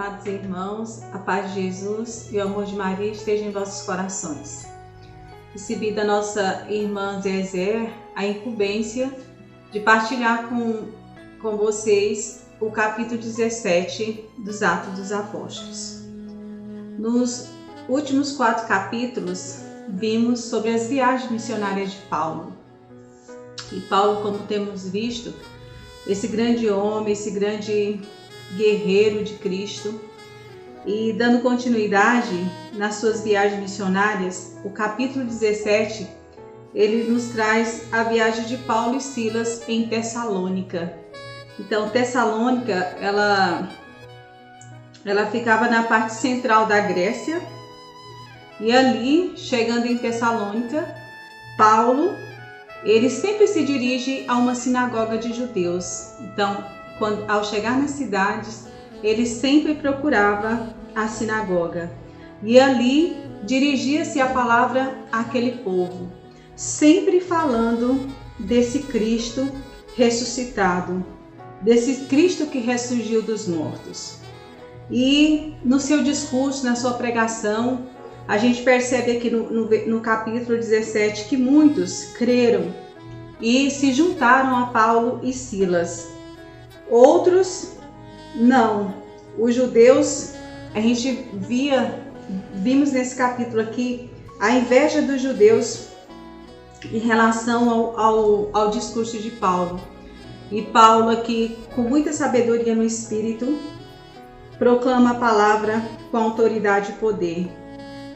amados irmãos, a paz de Jesus e o amor de Maria esteja em vossos corações. Recebi da nossa irmã Zezé a incumbência de partilhar com vocês o capítulo 17 dos Atos dos Apóstolos. Nos últimos 4 capítulos, vimos sobre as viagens missionárias de Paulo. E Paulo, como temos visto, esse grande homem, esse grande guerreiro de Cristo, e dando continuidade nas suas viagens missionárias, o capítulo 17, ele nos traz a viagem de Paulo e Silas em Tessalônica. Então, Tessalônica, ela ficava na parte central da Grécia, e ali, chegando em Tessalônica, Paulo, ele sempre se dirige a uma sinagoga de judeus. Então, ao chegar nas cidades, ele sempre procurava a sinagoga. E ali dirigia-se a palavra àquele povo, sempre falando desse Cristo ressuscitado, desse Cristo que ressurgiu dos mortos. E no seu discurso, na sua pregação, a gente percebe aqui no capítulo 17 que muitos creram e se juntaram a Paulo e Silas. Outros não. Os judeus, a gente vimos nesse capítulo aqui a inveja dos judeus em relação ao discurso de Paulo. E Paulo aqui, com muita sabedoria no Espírito, proclama a palavra com autoridade e poder.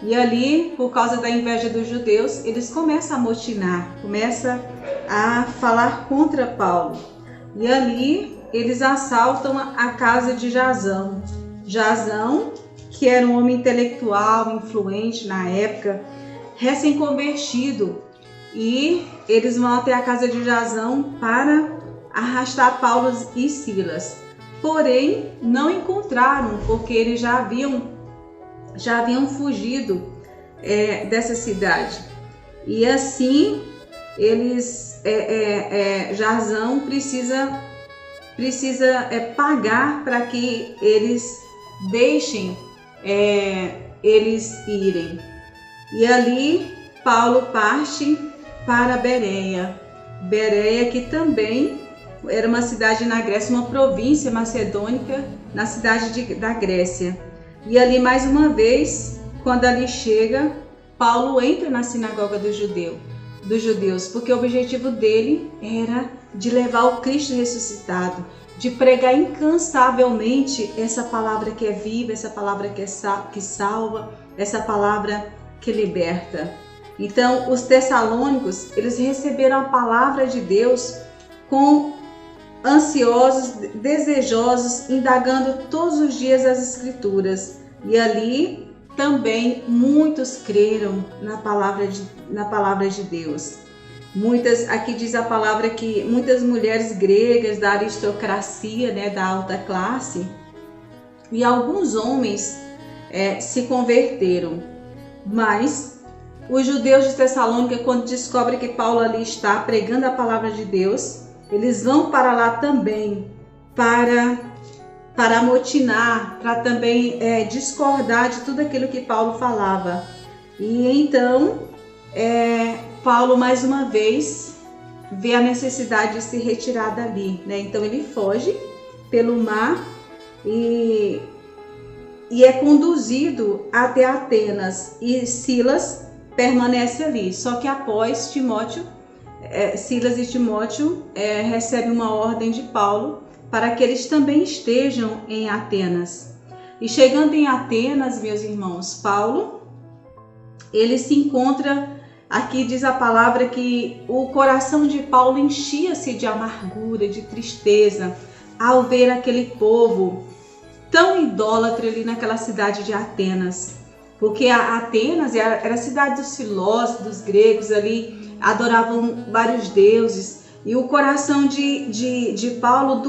E ali, por causa da inveja dos judeus, eles começam a motinar, começam a falar contra Paulo. E ali eles assaltam a casa de Jasão. Jasão, que era um homem intelectual, influente na época, recém-convertido. E eles vão até a casa de Jasão para arrastar Paulo e Silas. Porém, não encontraram, porque eles já haviam fugido dessa cidade. E assim, Jasão precisa pagar para que eles deixem eles irem. E ali, Paulo parte para Bereia. Bereia, que também era uma cidade na Grécia, uma província macedônica na cidade da Grécia. E ali, mais uma vez, quando ali chega, Paulo entra na sinagoga dos judeus, porque o objetivo dele era de levar o Cristo ressuscitado, de pregar incansavelmente essa palavra que é viva, essa palavra que salva, essa palavra que liberta. Então, os tessalônicos, eles receberam a palavra de Deus ansiosos, desejosos, indagando todos os dias as Escrituras. E ali também muitos creram na palavra de Deus. Aqui diz a palavra que muitas mulheres gregas da aristocracia, da alta classe, e alguns homens se converteram. Mas os judeus de Tessalônica, quando descobrem que Paulo ali está pregando a palavra de Deus, eles vão para lá também para amotinar, para também discordar de tudo aquilo que Paulo falava. E então, Paulo mais uma vez vê a necessidade de se retirar dali, Então ele foge pelo mar e é conduzido até Atenas, e Silas permanece ali. Só que após Silas e Timóteo recebem uma ordem de Paulo para que eles também estejam em Atenas. E chegando em Atenas, meus irmãos, Paulo, ele se encontra, aqui diz a palavra que o coração de Paulo enchia-se de amargura, de tristeza, ao ver aquele povo tão idólatra ali naquela cidade de Atenas. Porque Atenas era a cidade dos filósofos, dos gregos ali, adoravam vários deuses. E o coração de Paulo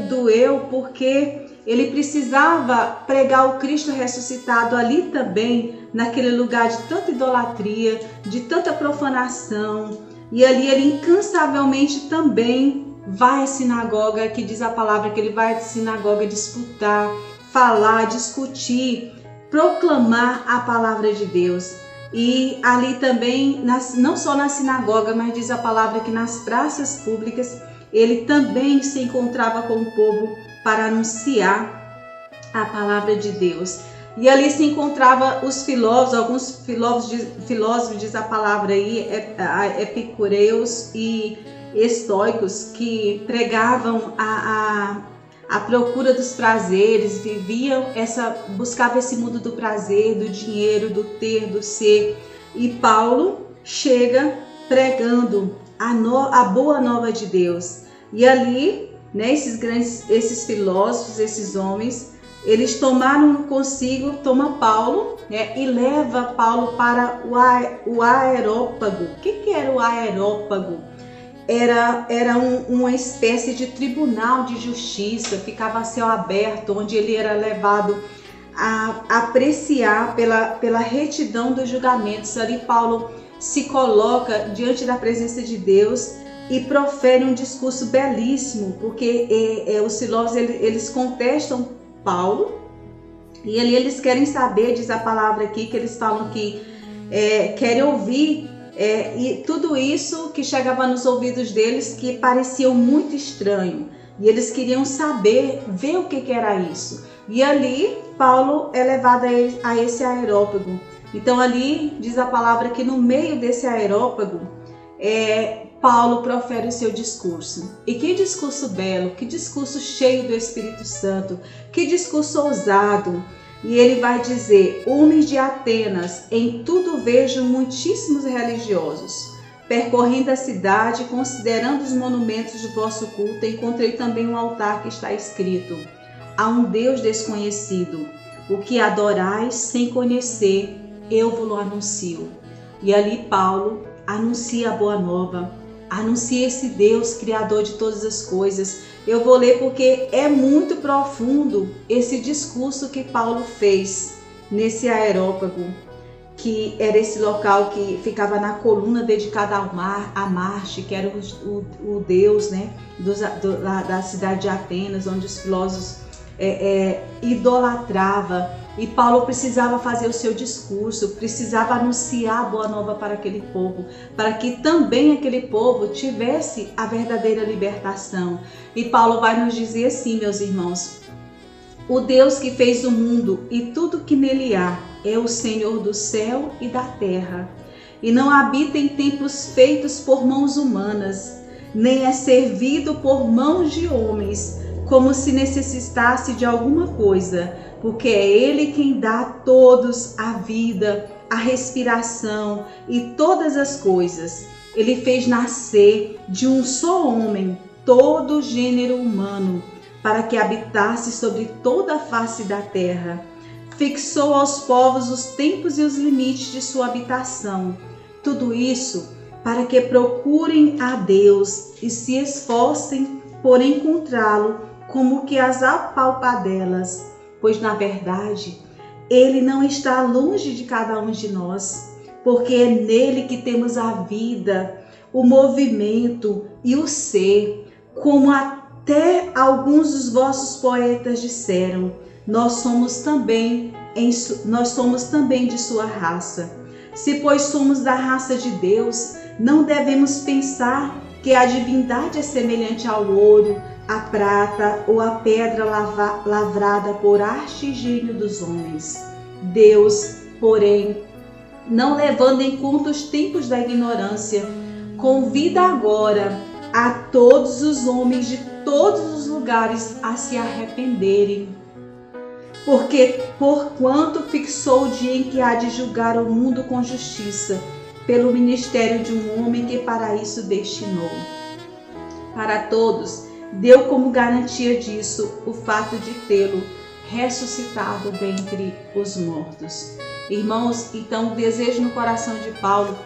doeu porque ele precisava pregar o Cristo ressuscitado ali também, naquele lugar de tanta idolatria, de tanta profanação. E ali ele incansavelmente também vai à sinagoga, que diz a palavra que ele vai à sinagoga disputar, falar, discutir, proclamar a palavra de Deus. E ali também, não só na sinagoga, mas diz a palavra que nas praças públicas, ele também se encontrava com o povo para anunciar a palavra de Deus. E ali se encontrava os filósofos, alguns filósofos diz a palavra aí, epicureus e estoicos, que pregavam a procura dos prazeres, buscavam esse mundo do prazer, do dinheiro, do ter, do ser. E Paulo chega pregando a boa nova de Deus. E ali, né, esses filósofos, esses homens, eles tomaram consigo, toma Paulo, né, e leva Paulo para o Areópago. O que era o Areópago? Era uma espécie de tribunal de justiça, ficava a céu aberto, onde ele era levado a apreciar pela retidão dos julgamentos. Ali Paulo se coloca diante da presença de Deus e profere um discurso belíssimo, porque os filósofos eles contestam Paulo, e ali eles querem saber, diz a palavra aqui, que eles falam que querem ouvir, e tudo isso que chegava nos ouvidos deles que parecia muito estranho, e eles queriam saber, ver o que era isso. E ali Paulo é levado a esse areópago. Então ali diz a palavra que no meio desse areópago Paulo profere o seu discurso. E que discurso belo, que discurso cheio do Espírito Santo, que discurso ousado. E ele vai dizer: homens de Atenas, em tudo vejo muitíssimos religiosos. Percorrendo a cidade, considerando os monumentos de vosso culto, encontrei também um altar que está escrito: a um Deus desconhecido. O que adorais sem conhecer, eu vos anuncio. E ali Paulo anuncia a boa nova. Anuncia esse Deus, Criador de todas as coisas. Eu vou ler porque é muito profundo esse discurso que Paulo fez nesse areópago, que era esse local que ficava na coluna dedicada a Marte, que era o Deus, né, da cidade de Atenas, onde os filósofos idolatravam. E Paulo precisava fazer o seu discurso, precisava anunciar a boa nova para aquele povo, para que também aquele povo tivesse a verdadeira libertação. E Paulo vai nos dizer assim, meus irmãos: o Deus que fez o mundo e tudo que nele há é o Senhor do céu e da terra, e não habita em templos feitos por mãos humanas, nem é servido por mãos de homens, como se necessitasse de alguma coisa, porque é Ele quem dá a todos a vida, a respiração e todas as coisas. Ele fez nascer de um só homem todo o gênero humano, para que habitasse sobre toda a face da terra. Fixou aos povos os tempos e os limites de sua habitação. Tudo isso para que procurem a Deus e se esforcem por encontrá-lo, como que as apalpadelas, pois na verdade Ele não está longe de cada um de nós, porque é nele que temos a vida, o movimento e o ser, como até alguns dos vossos poetas disseram: nós somos também de sua raça. Se pois somos da raça de Deus, não devemos pensar que a divindade é semelhante ao ouro, a prata ou a pedra lavrada por arte e gênio dos homens. Deus, porém, não levando em conta os tempos da ignorância, convida agora a todos os homens de todos os lugares a se arrependerem. Porque porquanto fixou o dia em que há de julgar o mundo com justiça, pelo ministério de um homem que para isso destinou. Para todos, deu como garantia disso o fato de tê-lo ressuscitado dentre os mortos. Irmãos, então o desejo no coração de Paulo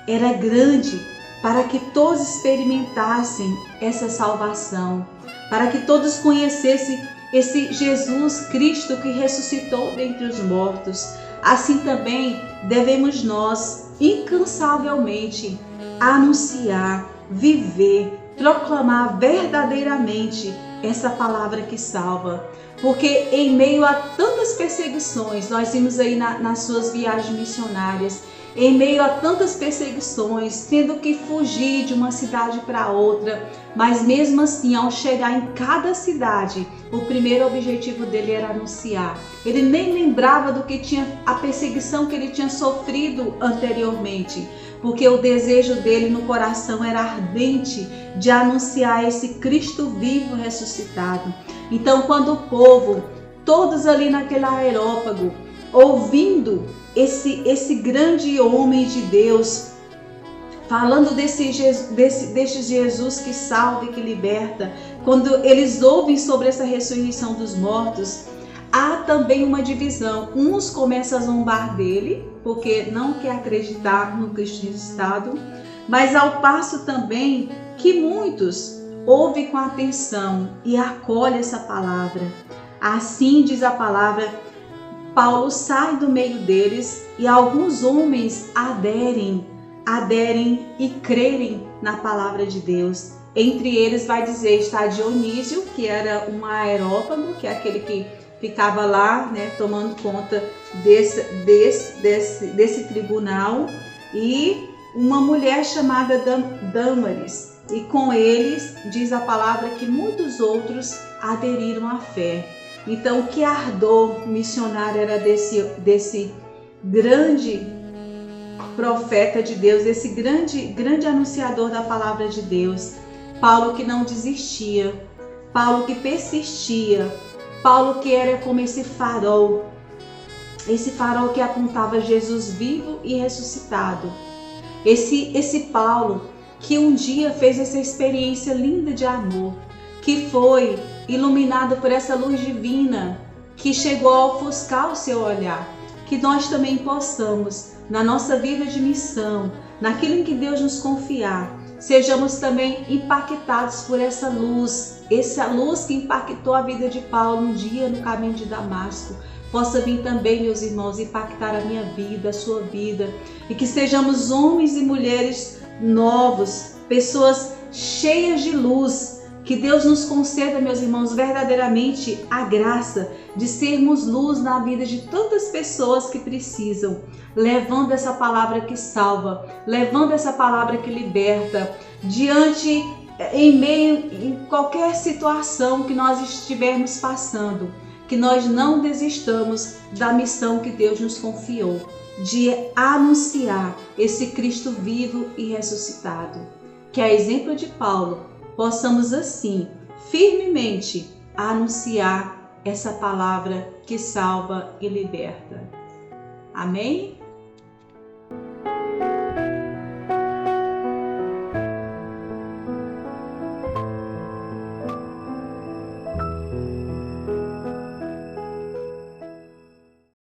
era grande para que todos experimentassem essa salvação, para que todos conhecessem esse Jesus Cristo que ressuscitou dentre os mortos. Assim também devemos nós incansavelmente anunciar, viver, proclamar verdadeiramente essa palavra que salva. Porque em meio a tantas perseguições, nós vimos aí nas suas viagens missionárias, em meio a tantas perseguições, tendo que fugir de uma cidade para outra, mas mesmo assim, ao chegar em cada cidade, o primeiro objetivo dele era anunciar. Ele nem lembrava do que tinha, a perseguição que ele tinha sofrido anteriormente, porque o desejo dele no coração era ardente de anunciar esse Cristo vivo ressuscitado. Então, quando o povo, todos ali naquele aerópago, ouvindo esse grande homem de Deus, falando desse Jesus que salva e que liberta, quando eles ouvem sobre essa ressurreição dos mortos, há também uma divisão. Uns começam a zombar dele, porque não quer acreditar no Cristo ressuscitado, mas ao passo também que muitos ouvem com atenção e acolhem essa palavra. Assim diz a palavra, Paulo sai do meio deles e alguns homens aderem e crerem na palavra de Deus. Entre eles vai dizer, está Dionísio, que era um aerópago, que é aquele que ficava lá, né, tomando conta desse tribunal, e uma mulher chamada Dâmaris. E com eles, diz a palavra, que muitos outros aderiram à fé. Então, que ardor missionário era desse grande profeta de Deus, esse grande anunciador da palavra de Deus. Paulo que não desistia, Paulo que persistia, Paulo que era como esse farol que apontava Jesus vivo e ressuscitado. Esse Paulo que um dia fez essa experiência linda de amor, que foi iluminado por essa luz divina que chegou a ofuscar o seu olhar. Que nós também possamos, na nossa vida de missão, naquilo em que Deus nos confiar, sejamos também impactados por essa luz que impactou a vida de Paulo um dia no caminho de Damasco, possa vir também, meus irmãos, impactar a minha vida, a sua vida, e que sejamos homens e mulheres novos, pessoas cheias de luz. Que Deus nos conceda, meus irmãos, verdadeiramente a graça de sermos luz na vida de tantas pessoas que precisam, levando essa palavra que salva, levando essa palavra que liberta, em qualquer situação que nós estivermos passando, que nós não desistamos da missão que Deus nos confiou, de anunciar esse Cristo vivo e ressuscitado. Que a exemplo de Paulo, possamos assim, firmemente, anunciar essa palavra que salva e liberta. Amém?